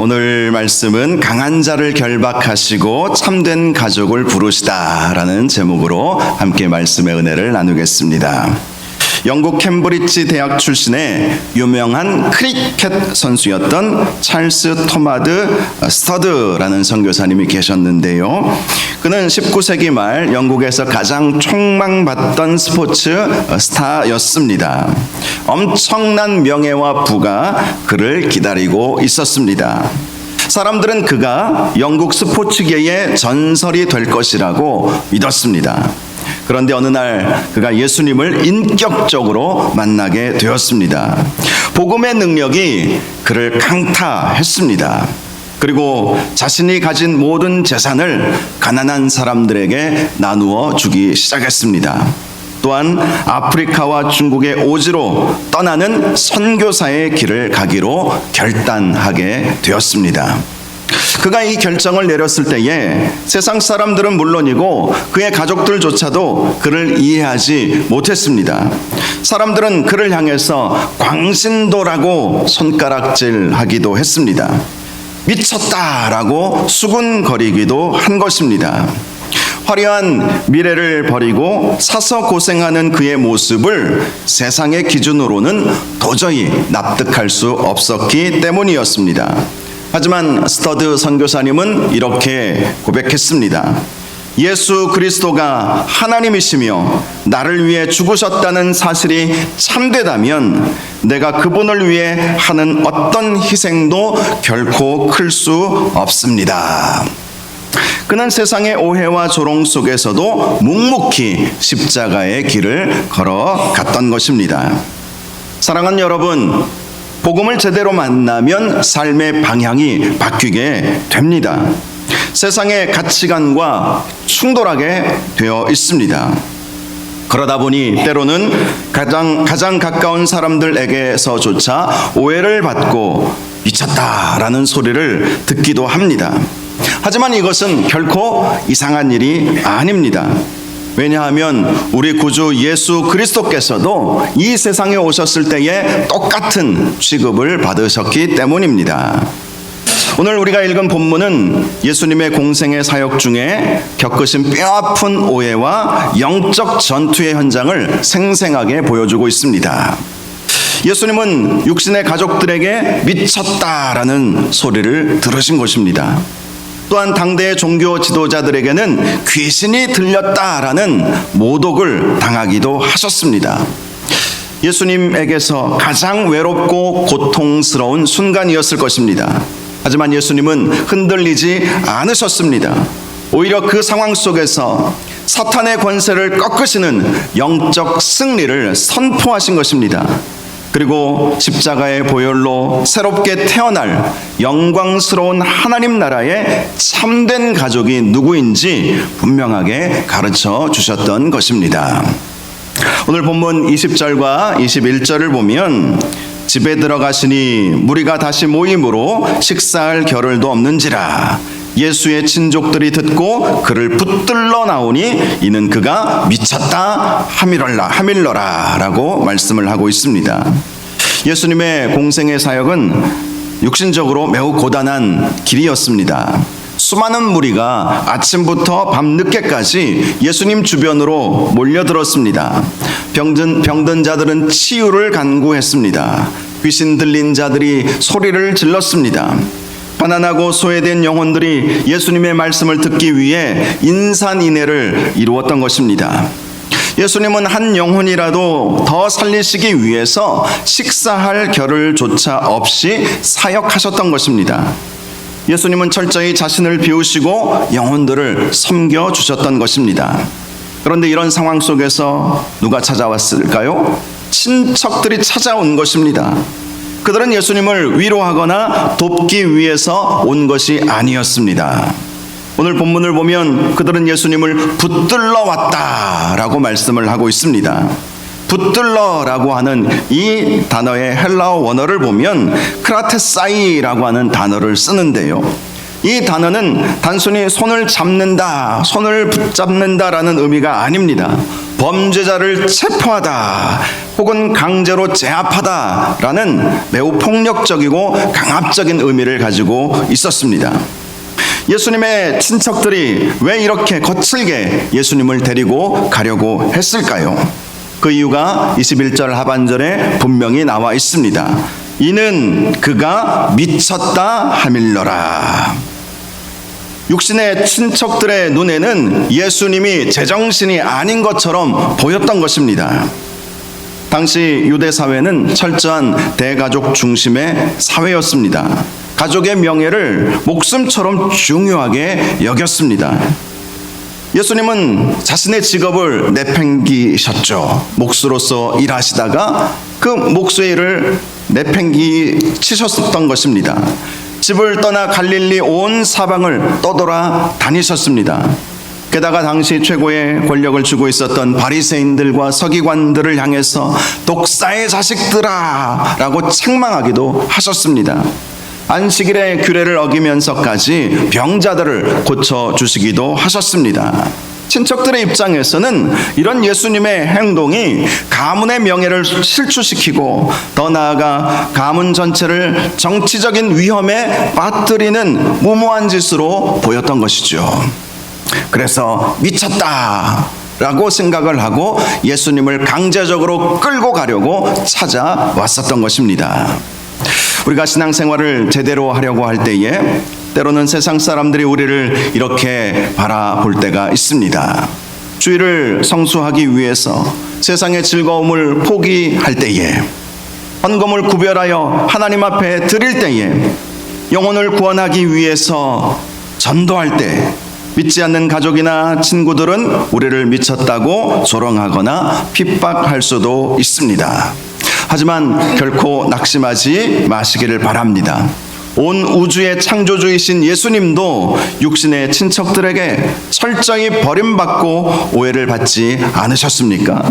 오늘 말씀은 강한 자를 결박하시고 참된 가족을 부르시다라는 제목으로 함께 말씀의 은혜를 나누겠습니다. 영국 캠브리지 대학 출신의 유명한 크리켓 선수였던 찰스 토마드 스터드라는 선교사님이 계셨는데요. 그는 19세기 말 영국에서 가장 촉망받던 스포츠 스타였습니다. 엄청난 명예와 부가 그를 기다리고 있었습니다. 사람들은 그가 영국 스포츠계의 전설이 될 것이라고 믿었습니다. 그런데 어느 날 그가 예수님을 인격적으로 만나게 되었습니다. 복음의 능력이 그를 강타했습니다. 그리고 자신이 가진 모든 재산을 가난한 사람들에게 나누어 주기 시작했습니다. 또한 아프리카와 중국의 오지로 떠나는 선교사의 길을 가기로 결단하게 되었습니다. 그가 이 결정을 내렸을 때에 세상 사람들은 물론이고 그의 가족들조차도 그를 이해하지 못했습니다. 사람들은 그를 향해서 광신도라고 손가락질하기도 했습니다. 미쳤다라고 수군거리기도 한 것입니다. 화려한 미래를 버리고 사서 고생하는 그의 모습을 세상의 기준으로는 도저히 납득할 수 없었기 때문이었습니다. 하지만 스터드 선교사님은 이렇게 고백했습니다. 예수 그리스도가 하나님이시며 나를 위해 죽으셨다는 사실이 참되다면 내가 그분을 위해 하는 어떤 희생도 결코 클 수 없습니다. 그는 세상의 오해와 조롱 속에서도 묵묵히 십자가의 길을 걸어갔던 것입니다. 사랑하는 여러분, 복음을 제대로 만나면 삶의 방향이 바뀌게 됩니다. 세상의 가치관과 충돌하게 되어 있습니다. 그러다 보니 때로는 가장 가까운 사람들에게서조차 오해를 받고 미쳤다라는 소리를 듣기도 합니다. 하지만 이것은 결코 이상한 일이 아닙니다. 왜냐하면 우리 구주 예수 그리스도께서도 이 세상에 오셨을 때에 똑같은 취급을 받으셨기 때문입니다. 오늘 우리가 읽은 본문은 예수님의 공생의 사역 중에 겪으신 뼈아픈 오해와 영적 전투의 현장을 생생하게 보여주고 있습니다. 예수님은 육신의 가족들에게 미쳤다라는 소리를 들으신 것입니다. 또한 당대의 종교 지도자들에게는 귀신이 들렸다라는 모독을 당하기도 하셨습니다. 예수님에게서 가장 외롭고 고통스러운 순간이었을 것입니다. 하지만 예수님은 흔들리지 않으셨습니다. 오히려 그 상황 속에서 사탄의 권세를 꺾으시는 영적 승리를 선포하신 것입니다. 그리고 십자가의 보혈로 새롭게 태어날 영광스러운 하나님 나라의 참된 가족이 누구인지 분명하게 가르쳐 주셨던 것입니다. 오늘 본문 20절과 21절을 보면 집에 들어가시니 무리가 다시 모임으로 식사할 겨를도 없는지라 예수의 친족들이 듣고 그를 붙들러 나오니 이는 그가 미쳤다 하밀러라 라고 말씀을 하고 있습니다. 예수님의 공생의 사역은 육신적으로 매우 고단한 길이었습니다. 수많은 무리가 아침부터 밤늦게까지 예수님 주변으로 몰려들었습니다. 병든 자들은 치유를 간구했습니다. 귀신 들린 자들이 소리를 질렀습니다. 가난하고 소외된 영혼들이 예수님의 말씀을 듣기 위해 인산인해를 이루었던 것입니다. 예수님은 한 영혼이라도 더 살리시기 위해서 식사할 겨를조차 없이 사역하셨던 것입니다. 예수님은 철저히 자신을 비우시고 영혼들을 섬겨주셨던 것입니다. 그런데 이런 상황 속에서 누가 찾아왔을까요? 친척들이 찾아온 것입니다. 그들은 예수님을 위로하거나 돕기 위해서 온 것이 아니었습니다. 오늘 본문을 보면 그들은 예수님을 붙들러 왔다라고 말씀을 하고 있습니다. 붙들러라고 하는 이 단어의 헬라어 원어를 보면 크라테사이라고 하는 단어를 쓰는데요. 이 단어는 단순히 손을 잡는다, 손을 붙잡는다라는 의미가 아닙니다. 범죄자를 체포하다 혹은 강제로 제압하다라는 매우 폭력적이고 강압적인 의미를 가지고 있었습니다. 예수님의 친척들이 왜 이렇게 거칠게 예수님을 데리고 가려고 했을까요? 그 이유가 21절 하반절에 분명히 나와 있습니다. 이는 그가 미쳤다 하밀러라. 육신의 친척들의 눈에는 예수님이 제정신이 아닌 것처럼 보였던 것입니다. 당시 유대 사회는 철저한 대가족 중심의 사회였습니다. 가족의 명예를 목숨처럼 중요하게 여겼습니다. 예수님은 자신의 직업을 내팽기셨죠. 목수로서 일하시다가 그 목수의 일을 내팽기치셨던 것입니다. 집을 떠나 갈릴리 온 사방을 떠돌아 다니셨습니다. 게다가 당시 최고의 권력을 쥐고 있었던 바리새인들과 서기관들을 향해서 독사의 자식들아 라고 책망하기도 하셨습니다. 안식일의 규례를 어기면서까지 병자들을 고쳐주시기도 하셨습니다. 친척들의 입장에서는 이런 예수님의 행동이 가문의 명예를 실추시키고 더 나아가 가문 전체를 정치적인 위험에 빠뜨리는 무모한 짓으로 보였던 것이죠. 그래서 미쳤다 라고 생각을 하고 예수님을 강제적으로 끌고 가려고 찾아왔었던 것입니다. 우리가 신앙생활을 제대로 하려고 할 때에 때로는 세상 사람들이 우리를 이렇게 바라볼 때가 있습니다. 주의를 성수하기 위해서 세상의 즐거움을 포기할 때에, 헌금을 구별하여 하나님 앞에 드릴 때에, 영혼을 구원하기 위해서 전도할 때 믿지 않는 가족이나 친구들은 우리를 미쳤다고 조롱하거나 핍박할 수도 있습니다. 하지만 결코 낙심하지 마시기를 바랍니다. 온 우주의 창조주이신 예수님도 육신의 친척들에게 철저히 버림받고 오해를 받지 않으셨습니까?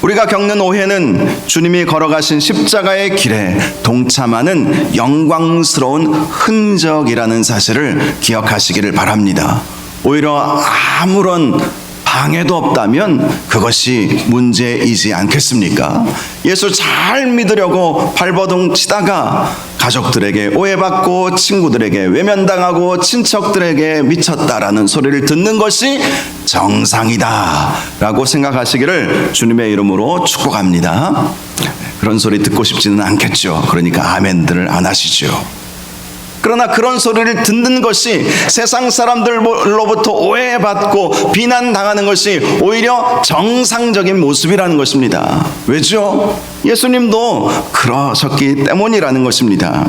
우리가 겪는 오해는 주님이 걸어가신 십자가의 길에 동참하는 영광스러운 흔적이라는 사실을 기억하시기를 바랍니다. 오히려 아무런 방해도 없다면 그것이 문제이지 않겠습니까? 예수 잘 믿으려고 발버둥 치다가 가족들에게 오해받고 친구들에게 외면당하고 친척들에게 미쳤다라는 소리를 듣는 것이 정상이다 라고 생각하시기를 주님의 이름으로 축복합니다. 그런 소리 듣고 싶지는 않겠죠. 그러니까 아멘들을 안 하시죠. 그러나 그런 소리를 듣는 것이 세상 사람들로부터 오해받고 비난당하는 것이 오히려 정상적인 모습이라는 것입니다. 왜죠? 예수님도 그러셨기 때문이라는 것입니다.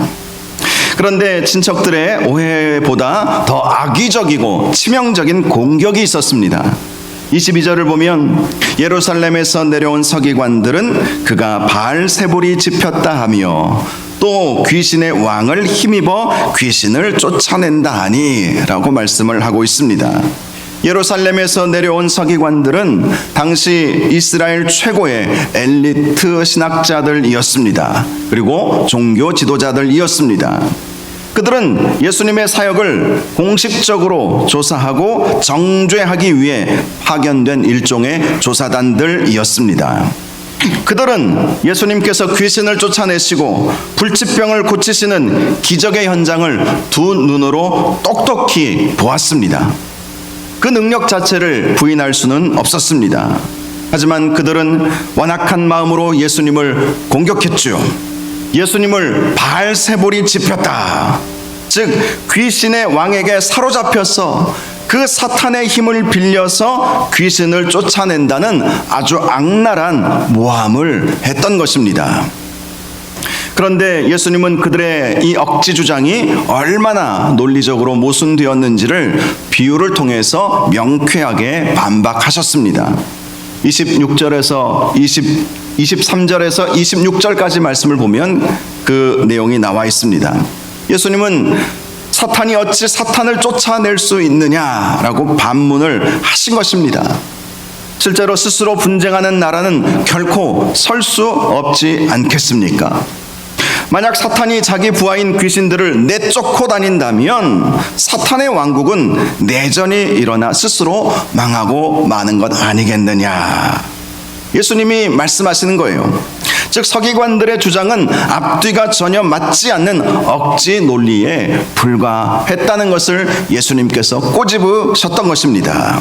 그런데 친척들의 오해보다 더 악의적이고 치명적인 공격이 있었습니다. 22절을 보면 예루살렘에서 내려온 서기관들은 그가 바알세불이 집혔다 하며 또 귀신의 왕을 힘입어 귀신을 쫓아낸다 하니 라고 말씀을 하고 있습니다. 예루살렘에서 내려온 서기관들은 당시 이스라엘 최고의 엘리트 신학자들이었습니다. 그리고 종교 지도자들이었습니다. 그들은 예수님의 사역을 공식적으로 조사하고 정죄하기 위해 파견된 일종의 조사단들이었습니다. 그들은 예수님께서 귀신을 쫓아내시고 불치병을 고치시는 기적의 현장을 두 눈으로 똑똑히 보았습니다. 그 능력 자체를 부인할 수는 없었습니다. 하지만 그들은 완악한 마음으로 예수님을 공격했죠. 예수님을 바알세불이 집혔다. 즉 귀신의 왕에게 사로잡혀서 그 사탄의 힘을 빌려서 귀신을 쫓아낸다는 아주 악랄한 모함을 했던 것입니다. 그런데 예수님은 그들의 이 억지 주장이 얼마나 논리적으로 모순되었는지를 비유를 통해서 명쾌하게 반박하셨습니다. 23절에서 26절까지 말씀을 보면 그 내용이 나와 있습니다. 예수님은 사탄이 어찌 사탄을 쫓아낼 수 있느냐라고 반문을 하신 것입니다. 실제로 스스로 분쟁하는 나라는 결코 설 수 없지 않겠습니까? 만약 사탄이 자기 부하인 귀신들을 내쫓고 다닌다면 사탄의 왕국은 내전이 일어나 스스로 망하고 마는 것 아니겠느냐. 예수님이 말씀하시는 거예요. 즉 서기관들의 주장은 앞뒤가 전혀 맞지 않는 억지 논리에 불과했다는 것을 예수님께서 꼬집으셨던 것입니다.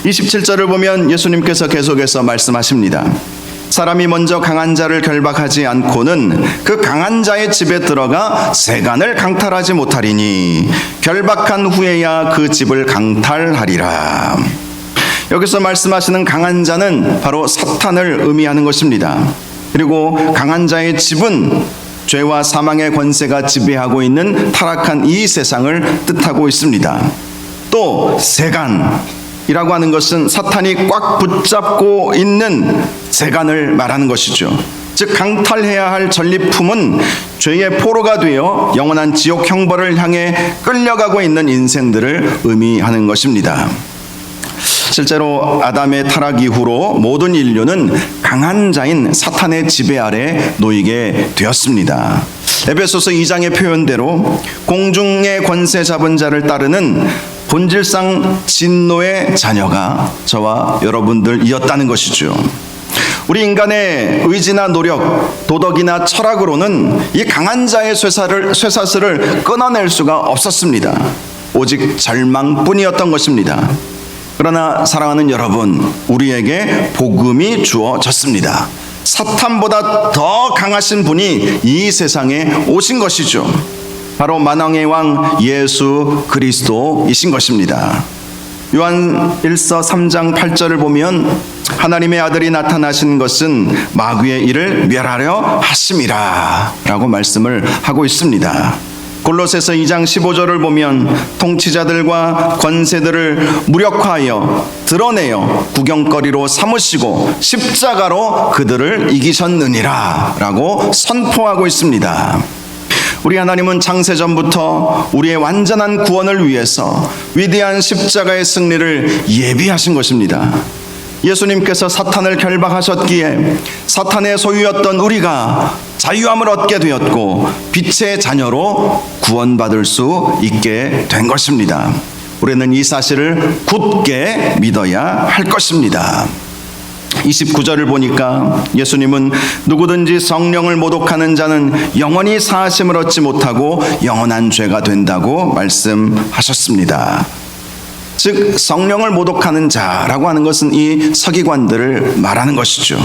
27절을 보면 예수님께서 계속해서 말씀하십니다. 사람이 먼저 강한 자를 결박하지 않고는 그 강한 자의 집에 들어가 세간을 강탈하지 못하리니 결박한 후에야 그 집을 강탈하리라. 여기서 말씀하시는 강한 자는 바로 사탄을 의미하는 것입니다. 그리고 강한 자의 집은 죄와 사망의 권세가 지배하고 있는 타락한 이 세상을 뜻하고 있습니다. 또 세간이라고 하는 것은 사탄이 꽉 붙잡고 있는 세간을 말하는 것이죠. 즉 강탈해야 할 전리품은 죄의 포로가 되어 영원한 지옥 형벌을 향해 끌려가고 있는 인생들을 의미하는 것입니다. 실제로 아담의 타락 이후로 모든 인류는 강한 자인 사탄의 지배 아래 놓이게 되었습니다. 에베소서 2장의 표현대로 공중의 권세 잡은 자를 따르는 본질상 진노의 자녀가 저와 여러분들이었다는 것이죠. 우리 인간의 의지나 노력, 도덕이나 철학으로는 이 강한 자의 쇠사슬을 끊어낼 수가 없었습니다. 오직 절망뿐이었던 것입니다. 그러나 사랑하는 여러분, 우리에게 복음이 주어졌습니다. 사탄보다 더 강하신 분이 이 세상에 오신 것이죠. 바로 만왕의 왕 예수 그리스도이신 것입니다. 요한 1서 3장 8절을 보면 하나님의 아들이 나타나신 것은 마귀의 일을 멸하려 하심이라 라고 말씀을 하고 있습니다. 골로새서 2장 15절을 보면 통치자들과 권세들을 무력화하여 드러내어 구경거리로 삼으시고 십자가로 그들을 이기셨느니라 라고 선포하고 있습니다. 우리 하나님은 창세전부터 우리의 완전한 구원을 위해서 위대한 십자가의 승리를 예비하신 것입니다. 예수님께서 사탄을 결박하셨기에 사탄의 소유였던 우리가 자유함을 얻게 되었고 빛의 자녀로 구원받을 수 있게 된 것입니다. 우리는 이 사실을 굳게 믿어야 할 것입니다. 29절을 보니까 예수님은 누구든지 성령을 모독하는 자는 영원히 사하심을 얻지 못하고 영원한 죄가 된다고 말씀하셨습니다. 즉 성령을 모독하는 자라고 하는 것은 이 서기관들을 말하는 것이죠.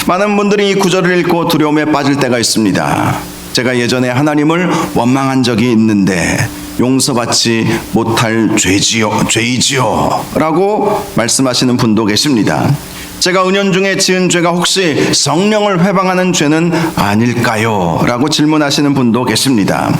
많은 분들이 이 구절을 읽고 두려움에 빠질 때가 있습니다. 제가 예전에 하나님을 원망한 적이 있는데 용서받지 못할 죄이지요 라고 말씀하시는 분도 계십니다. 제가 은연중에 지은 죄가 혹시 성령을 회방하는 죄는 아닐까요? 라고 질문하시는 분도 계십니다.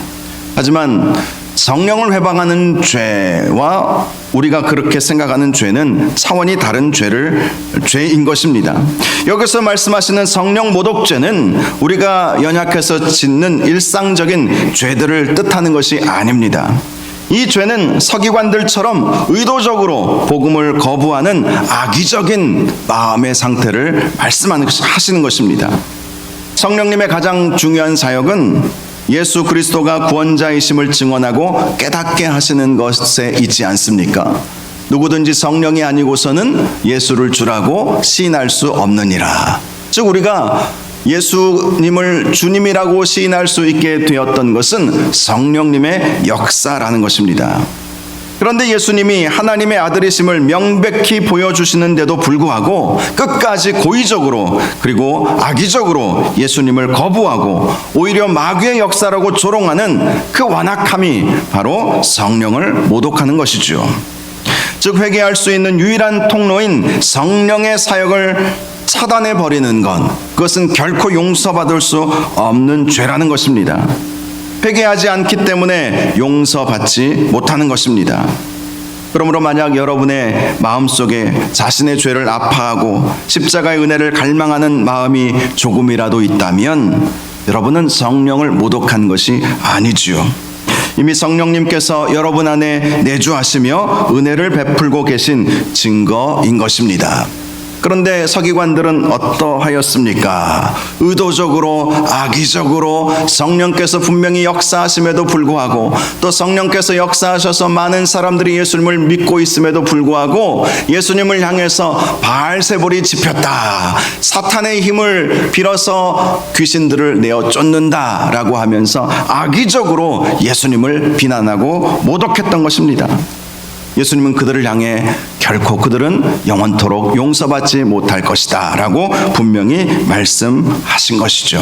하지만 성령을 회방하는 죄와 우리가 그렇게 생각하는 죄는 차원이 다른 죄인 것입니다. 여기서 말씀하시는 성령 모독죄는 우리가 연약해서 짓는 일상적인 죄들을 뜻하는 것이 아닙니다. 이 죄는 서기관들처럼 의도적으로 복음을 거부하는 악의적인 마음의 상태를 말씀하시는 것입니다. 성령님의 가장 중요한 사역은 예수 그리스도가 구원자이심을 증언하고 깨닫게 하시는 것에 있지 않습니까? 누구든지 성령이 아니고서는 예수를 주라고 시인할 수 없느니라. 즉 우리가 예수님을 주님이라고 시인할 수 있게 되었던 것은 성령님의 역사라는 것입니다. 그런데 예수님이 하나님의 아들이심을 명백히 보여주시는데도 불구하고 끝까지 고의적으로 그리고 악의적으로 예수님을 거부하고 오히려 마귀의 역사라고 조롱하는 그 완악함이 바로 성령을 모독하는 것이죠. 즉 회개할 수 있는 유일한 통로인 성령의 사역을 차단해 버리는 것, 그것은 결코 용서받을 수 없는 죄라는 것입니다. 회개하지 않기 때문에 용서받지 못하는 것입니다. 그러므로 만약 여러분의 마음속에 자신의 죄를 아파하고 십자가의 은혜를 갈망하는 마음이 조금이라도 있다면 여러분은 성령을 모독한 것이 아니지요. 이미 성령님께서 여러분 안에 내주하시며 은혜를 베풀고 계신 증거인 것입니다. 그런데 서기관들은 어떠하였습니까? 의도적으로 악의적으로 성령께서 분명히 역사하심에도 불구하고 또 성령께서 역사하셔서 많은 사람들이 예수님을 믿고 있음에도 불구하고 예수님을 향해서 바알세불이 짚였다, 사탄의 힘을 빌어서 귀신들을 내어 쫓는다라고 하면서 악의적으로 예수님을 비난하고 모독했던 것입니다. 예수님은 그들을 향해 결코 그들은 영원토록 용서받지 못할 것이다 라고 분명히 말씀하신 것이죠.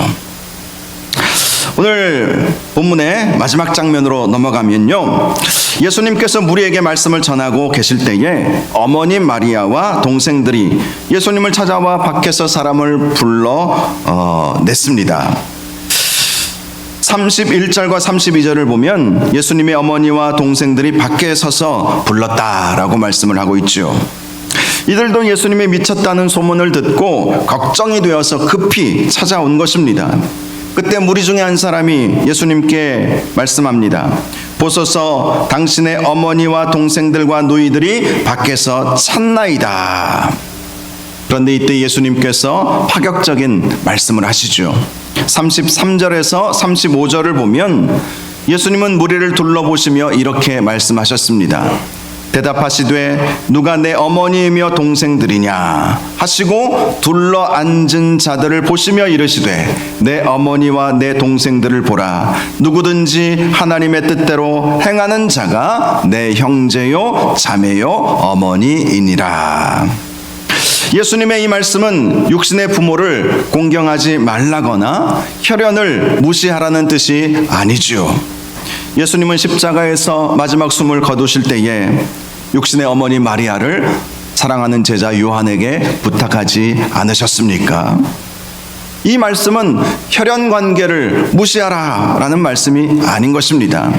오늘 본문의 마지막 장면으로 넘어가면요, 예수님께서 무리에게 말씀을 전하고 계실 때에 어머니 마리아와 동생들이 예수님을 찾아와 밖에서 사람을 불러 냈습니다. 31절과 32절을 보면 예수님의 어머니와 동생들이 밖에 서서 불렀다라고 말씀을 하고 있죠. 이들도 예수님이 미쳤다는 소문을 듣고 걱정이 되어서 급히 찾아온 것입니다. 그때 무리 중에 한 사람이 예수님께 말씀합니다. 보소서, 당신의 어머니와 동생들과 누이들이 밖에서 찾나이다. 그런데 이때 예수님께서 파격적인 말씀을 하시죠. 33절에서 35절을 보면 예수님은 무리를 둘러보시며 이렇게 말씀하셨습니다. 대답하시되 누가 내 어머니이며 동생들이냐 하시고 둘러 앉은 자들을 보시며 이르시되 내 어머니와 내 동생들을 보라. 누구든지 하나님의 뜻대로 행하는 자가 내 형제요 자매요 어머니이니라. 예수님의 이 말씀은 육신의 부모를 공경하지 말라거나 혈연을 무시하라는 뜻이 아니죠. 예수님은 십자가에서 마지막 숨을 거두실 때에 육신의 어머니 마리아를 사랑하는 제자 요한에게 부탁하지 않으셨습니까? 이 말씀은 혈연 관계를 무시하라 라는 말씀이 아닌 것입니다.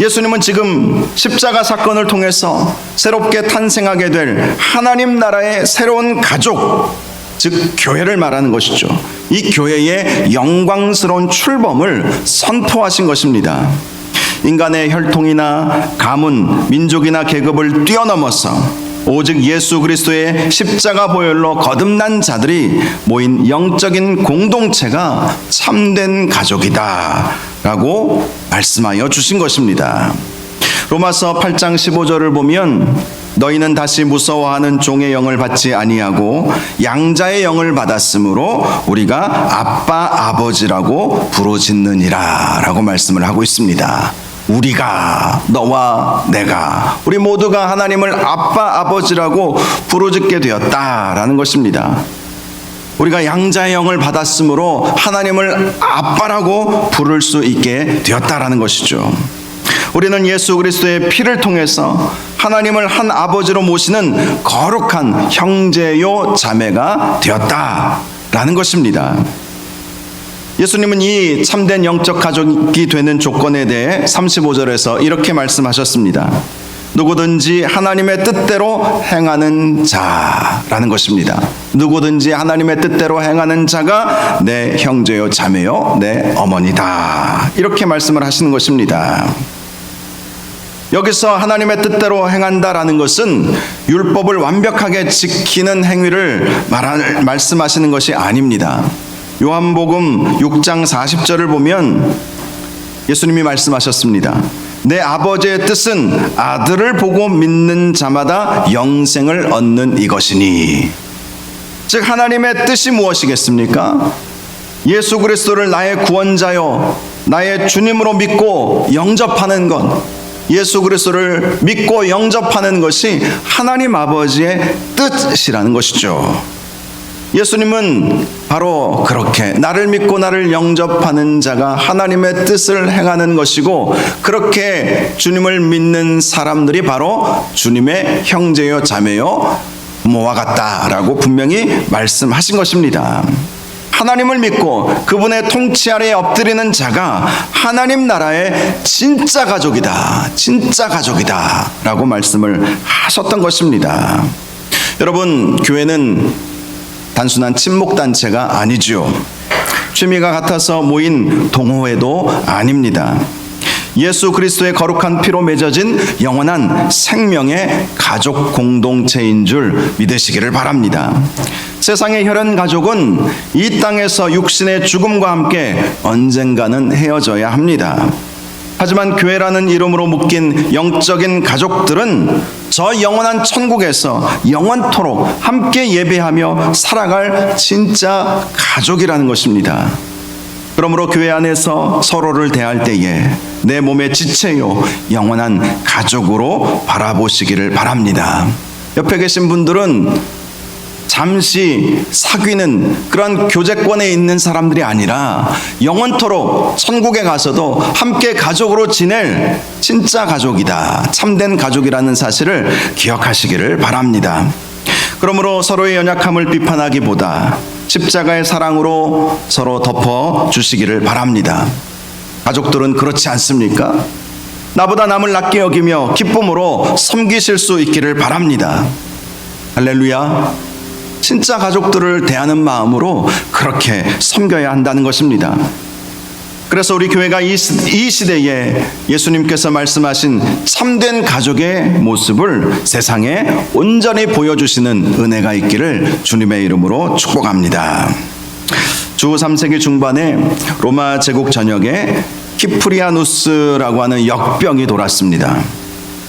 예수님은 지금 십자가 사건을 통해서 새롭게 탄생하게 될 하나님 나라의 새로운 가족, 즉 교회를 말하는 것이죠. 이 교회의 영광스러운 출범을 선포하신 것입니다. 인간의 혈통이나 가문, 민족이나 계급을 뛰어넘어서 오직 예수 그리스도의 십자가 보혈로 거듭난 자들이 모인 영적인 공동체가 참된 가족이다 라고 말씀하여 주신 것입니다. 로마서 8장 15절을 보면 너희는 다시 무서워하는 종의 영을 받지 아니하고 양자의 영을 받았으므로 우리가 아빠 아버지라고 부르짖느니라 라고 말씀을 하고 있습니다. 우리가, 너와 내가, 우리 모두가 하나님을 아빠 아버지라고 부르짖게 되었다라는 것입니다. 우리가 양자의 영을 받았으므로 하나님을 아빠라고 부를 수 있게 되었다라는 것이죠. 우리는 예수 그리스도의 피를 통해서 하나님을 한 아버지로 모시는 거룩한 형제요 자매가 되었다라는 것입니다. 예수님은 이 참된 영적 가족이 되는 조건에 대해 35절에서 이렇게 말씀하셨습니다. 누구든지 하나님의 뜻대로 행하는 자라는 것입니다. 누구든지 하나님의 뜻대로 행하는 자가 내 형제요 자매요 내 어머니다. 이렇게 말씀을 하시는 것입니다. 여기서 하나님의 뜻대로 행한다라는 것은 율법을 완벽하게 지키는 행위를 말씀하시는 것이 아닙니다. 요한복음 6장 40절을 보면 예수님이 말씀하셨습니다. 내 아버지의 뜻은 아들을 보고 믿는 자마다 영생을 얻는 이것이니. 즉 하나님의 뜻이 무엇이겠습니까? 예수 그리스도를 나의 구원자요 나의 주님으로 믿고 영접하는 것, 예수 그리스도를 믿고 영접하는 것이 하나님 아버지의 뜻이라는 것이죠. 예수님은 바로 그렇게 나를 믿고 나를 영접하는 자가 하나님의 뜻을 행하는 것이고, 그렇게 주님을 믿는 사람들이 바로 주님의 형제요 자매요 부모와 같다라고 분명히 말씀하신 것입니다. 하나님을 믿고 그분의 통치 아래에 엎드리는 자가 하나님 나라의 진짜 가족이다, 진짜 가족이다 라고 말씀을 하셨던 것입니다. 여러분, 교회는 단순한 친목단체가 아니죠. 취미가 같아서 모인 동호회도 아닙니다. 예수 그리스도의 거룩한 피로 맺어진 영원한 생명의 가족 공동체인 줄 믿으시기를 바랍니다. 세상의 혈연 가족은 이 땅에서 육신의 죽음과 함께 언젠가는 헤어져야 합니다. 하지만 교회라는 이름으로 묶인 영적인 가족들은 저 영원한 천국에서 영원토록 함께 예배하며 살아갈 진짜 가족이라는 것입니다. 그러므로 교회 안에서 서로를 대할 때에 내 몸의 지체요 영원한 가족으로 바라보시기를 바랍니다. 옆에 계신 분들은 잠시 사귀는 그런 교제권에 있는 사람들이 아니라 영원토록 천국에 가서도 함께 가족으로 지낼 진짜 가족이다. 참된 가족이라는 사실을 기억하시기를 바랍니다. 그러므로 서로의 연약함을 비판하기보다 십자가의 사랑으로 서로 덮어주시기를 바랍니다. 가족들은 그렇지 않습니까? 나보다 남을 낮게 여기며 기쁨으로 섬기실 수 있기를 바랍니다. 할렐루야. 진짜 가족들을 대하는 마음으로 그렇게 섬겨야 한다는 것입니다. 그래서 우리 교회가 이 시대에 예수님께서 말씀하신 참된 가족의 모습을 세상에 온전히 보여주시는 은혜가 있기를 주님의 이름으로 축복합니다. 주 3세기 중반에 로마 제국 전역에 키프리아누스라고 하는 역병이 돌았습니다.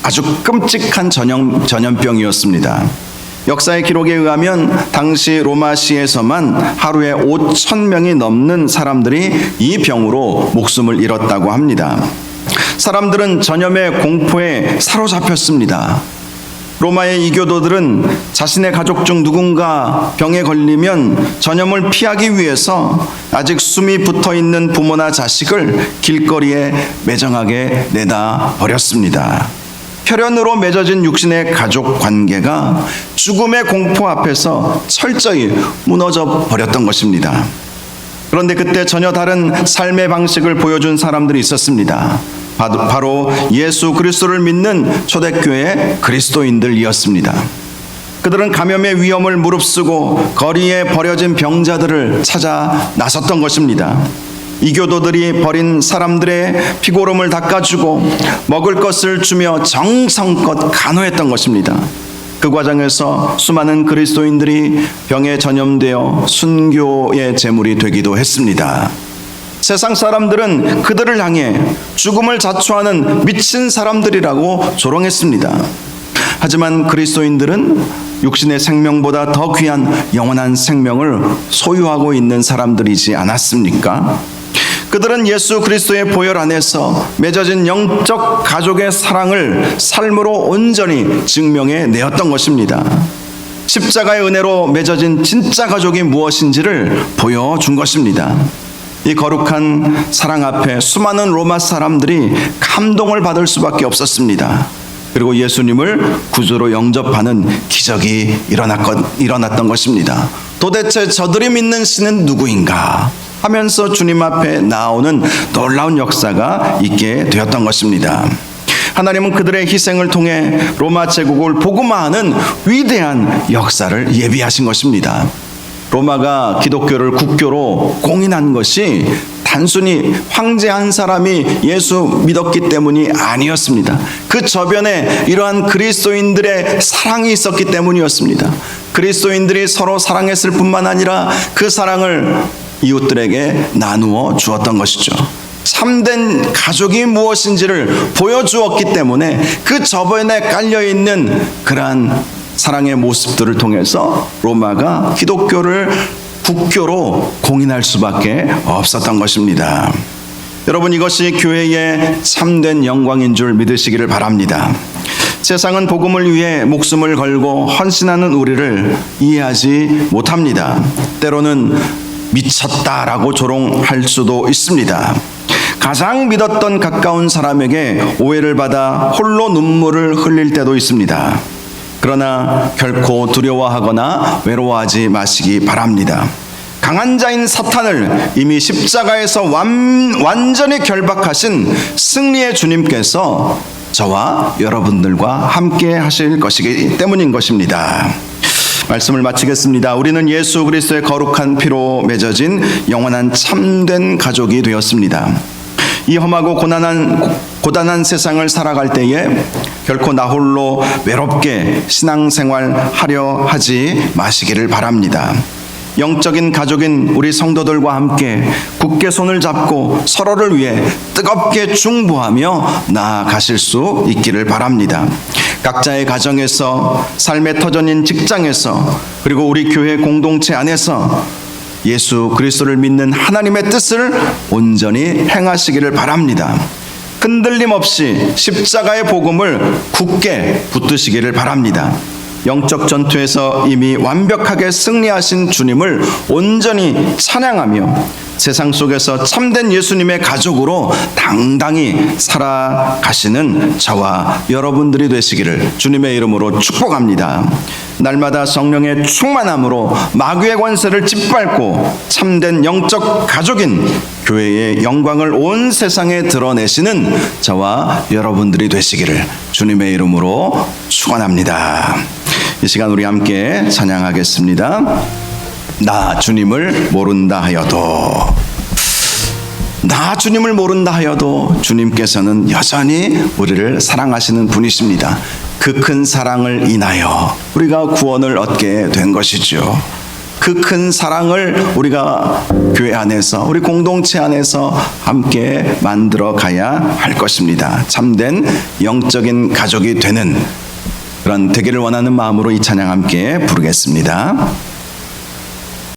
아주 끔찍한 전염병이었습니다. 역사의 기록에 의하면 당시 로마시에서만 하루에 5,000명이 넘는 사람들이 이 병으로 목숨을 잃었다고 합니다. 사람들은 전염의 공포에 사로잡혔습니다. 로마의 이교도들은 자신의 가족 중 누군가 병에 걸리면 전염을 피하기 위해서 아직 숨이 붙어있는 부모나 자식을 길거리에 매정하게 내다 버렸습니다. 혈연으로 맺어진 육신의 가족 관계가 죽음의 공포 앞에서 철저히 무너져 버렸던 것입니다. 그런데 그때 전혀 다른 삶의 방식을 보여준 사람들이 있었습니다. 바로 예수 그리스도를 믿는 초대교회 그리스도인들이었습니다. 그들은 감염의 위험을 무릅쓰고 거리에 버려진 병자들을 찾아 나섰던 것입니다. 이교도들이 버린 사람들의 피고름을 닦아주고 먹을 것을 주며 정성껏 간호했던 것입니다. 그 과정에서 수많은 그리스도인들이 병에 전염되어 순교의 제물이 되기도 했습니다. 세상 사람들은 그들을 향해 죽음을 자초하는 미친 사람들이라고 조롱했습니다. 하지만 그리스도인들은 육신의 생명보다 더 귀한 영원한 생명을 소유하고 있는 사람들이지 않았습니까? 그들은 예수 그리스도의 보혈 안에서 맺어진 영적 가족의 사랑을 삶으로 온전히 증명해 내었던 것입니다. 십자가의 은혜로 맺어진 진짜 가족이 무엇인지를 보여준 것입니다. 이 거룩한 사랑 앞에 수많은 로마 사람들이 감동을 받을 수밖에 없었습니다. 그리고 예수님을 구주로 영접하는 기적이 일어났던 것입니다. 도대체 저들이 믿는 신은 누구인가 하면서 주님 앞에 나오는 놀라운 역사가 있게 되었던 것입니다. 하나님은 그들의 희생을 통해 로마 제국을 복음화하는 위대한 역사를 예비하신 것입니다. 로마가 기독교를 국교로 공인한 것이 단순히 황제 한 사람이 예수 믿었기 때문이 아니었습니다. 그 저변에 이러한 그리스도인들의 사랑이 있었기 때문이었습니다. 그리스도인들이 서로 사랑했을 뿐만 아니라 그 사랑을 이웃들에게 나누어 주었던 것이죠. 참된 가족이 무엇인지를 보여주었기 때문에 그 저변에 깔려있는 그러한 사랑의 모습들을 통해서 로마가 기독교를 국교로 공인할 수밖에 없었던 것입니다. 여러분, 이것이 교회의 참된 영광인 줄 믿으시기를 바랍니다. 세상은 복음을 위해 목숨을 걸고 헌신하는 우리를 이해하지 못합니다. 때로는 미쳤다라고 조롱할 수도 있습니다. 가장 믿었던 가까운 사람에게 오해를 받아 홀로 눈물을 흘릴 때도 있습니다. 그러나 결코 두려워하거나 외로워하지 마시기 바랍니다. 강한 자인 사탄을 이미 십자가에서 완전히 결박하신 승리의 주님께서 저와 여러분들과 함께 하실 것이기 때문인 것입니다. 말씀을 마치겠습니다. 우리는 예수 그리스도의 거룩한 피로 맺어진 영원한 참된 가족이 되었습니다. 이 험하고 고단한 세상을 살아갈 때에 결코 나 홀로 외롭게 신앙생활 하려 하지 마시기를 바랍니다. 영적인 가족인 우리 성도들과 함께 굳게 손을 잡고 서로를 위해 뜨겁게 중보하며 나아가실 수 있기를 바랍니다. 각자의 가정에서, 삶의 터전인 직장에서, 그리고 우리 교회 공동체 안에서 예수 그리스도를 믿는 하나님의 뜻을 온전히 행하시기를 바랍니다. 흔들림 없이 십자가의 복음을 굳게 붙드시기를 바랍니다. 영적 전투에서 이미 완벽하게 승리하신 주님을 온전히 찬양하며 세상 속에서 참된 예수님의 가족으로 당당히 살아가시는 저와 여러분들이 되시기를 주님의 이름으로 축복합니다. 날마다 성령의 충만함으로 마귀의 권세를 짓밟고 참된 영적 가족인 교회의 영광을 온 세상에 드러내시는 저와 여러분들이 되시기를 주님의 이름으로 축원합니다. 이 시간 우리 함께 찬양하겠습니다. 나 주님을 모른다 하여도, 나 주님을 모른다 하여도 주님께서는 여전히 우리를 사랑하시는 분이십니다. 그 큰 사랑을 인하여 우리가 구원을 얻게 된 것이죠. 그 큰 사랑을 우리가 교회 안에서, 우리 공동체 안에서 함께 만들어 가야 할 것입니다. 참된 영적인 가족이 되는 그런 되기를 원하는 마음으로 이 찬양 함께 부르겠습니다.